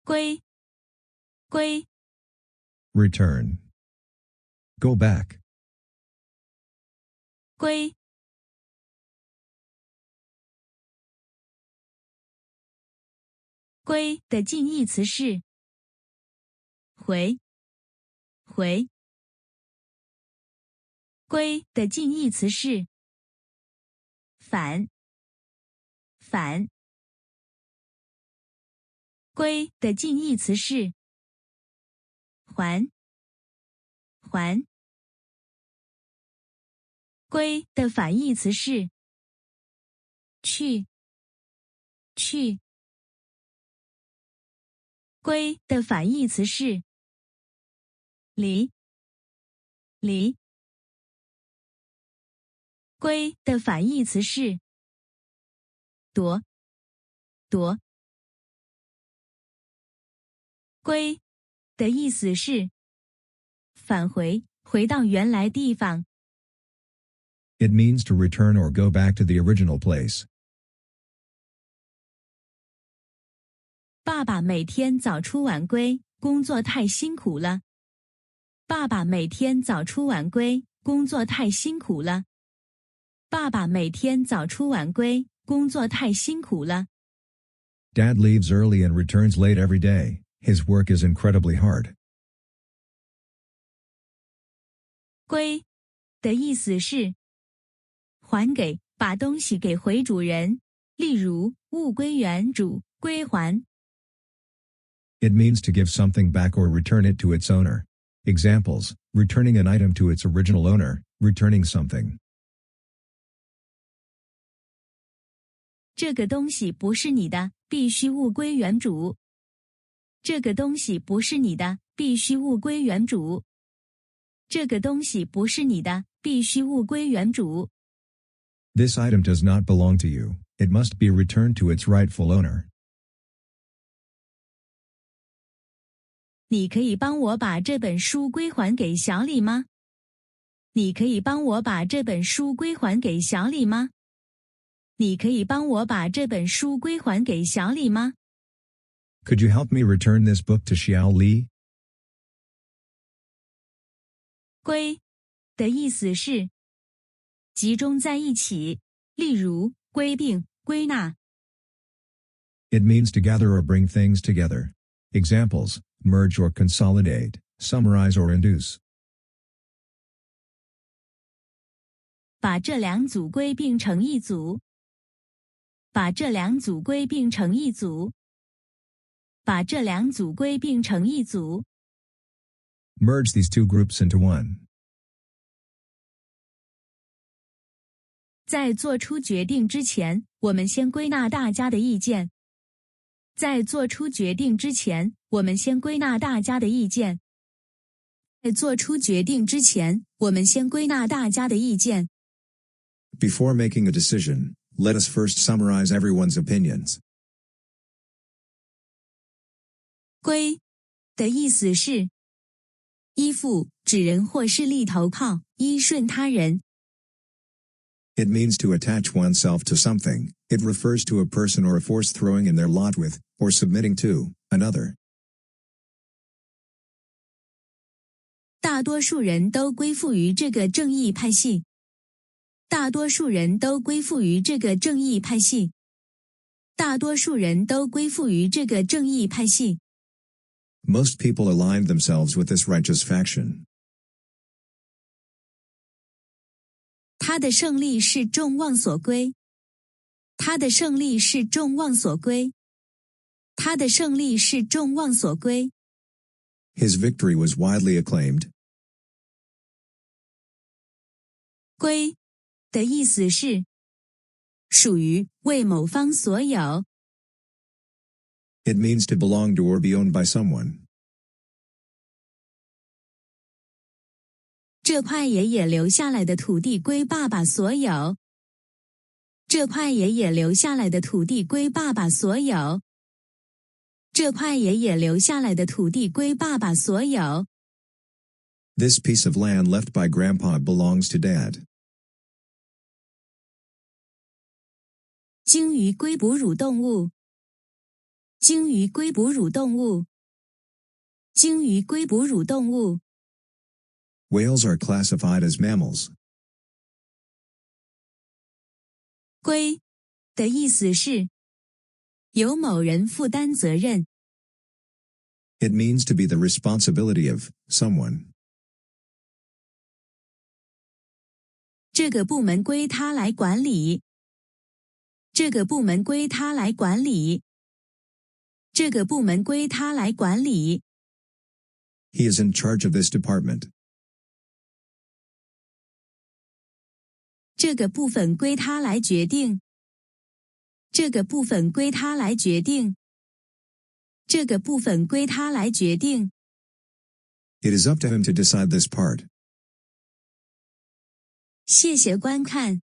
归，归， Return. Go back. 归，归的近义词是回，回，归的近义词是返，返，归的近义词是还，还，归的反义词是去，去，归的反义词是离，离，归的反义词是夺，夺，归的意思是返回，回到原来地方。It means to return or go back to the original place. 爸爸每天早出晚归，工作太辛苦了。爸爸每天早出晚归，工作太辛苦了。爸爸每天早出晚归，工作太辛苦了。Dad leaves early and returns late every day. His work is incredibly hard. 归的意思是还给，把东西给回主人，例如物归原主，归还。It means to give something back or return it to its owner. Examples: returning an item to its original owner, returning something. 这个东西不是你的，必须物归原主。这个东西不是你的，必须物归原主。这个东西不是你的，必须物归原主。This item does not belong to you. It must be returned to its rightful owner. 你可以帮我把这本书归还给小李吗？你可以帮我把这本书归还给小李吗？你可以帮我把这本书归还给小李吗？ Could you help me return this book to Xiao Li? 归的意思是集中在一起，例如归并、归纳。It means to gather or bring things together. Examples: merge or consolidate, summarize or induce. 把这两组归并成一组。把这两组归并成一组。把这两组归并成一组。Merge these two groups into one. 在做出决定之前，我们先归纳大家的意见。在做出决定之前，我们先归纳大家的意见。在做出决定之前，我们先归纳大家的意见。Before making a decision, let us first summarize everyone's opinions. 归的意思是依附、指人或是立头靠、依顺他人。It means to attach oneself to something. It refers to a person or a force throwing in their lot with, or submitting to, another. 大多数人都归附于这个正义派系。大多数人都归附于这个正义派系。大多数人都归附于这个正义派系。Most people aligned themselves with this righteous faction. 他的胜利是众望所归。他的胜利是众望所归。他的胜利是众望所归。His victory was widely acclaimed. 归的意思是属于、为某方所有。It means to belong to or be owned by someone. 这块爷爷留下来的土地归爸爸所有。这块爷爷留下来的土地归爸爸所有。这块爷爷留下来的土地归爸爸所有。This piece of land left by Grandpa belongs to Dad. 鲸鱼归哺乳动物。鲸鱼归哺乳动物。鲸鱼归哺乳动物。Whales are classified as mammals. 归的意思是由某人负担责任。It means to be the responsibility of someone. 这个部门归他来管理。这个部门归他来管理。这个部门归他来管理。He is in charge of this department. 这个部分归他来决定。这个部分归他来决定。这个部分归他来决定。It is up to him to decide this part. 谢谢观看。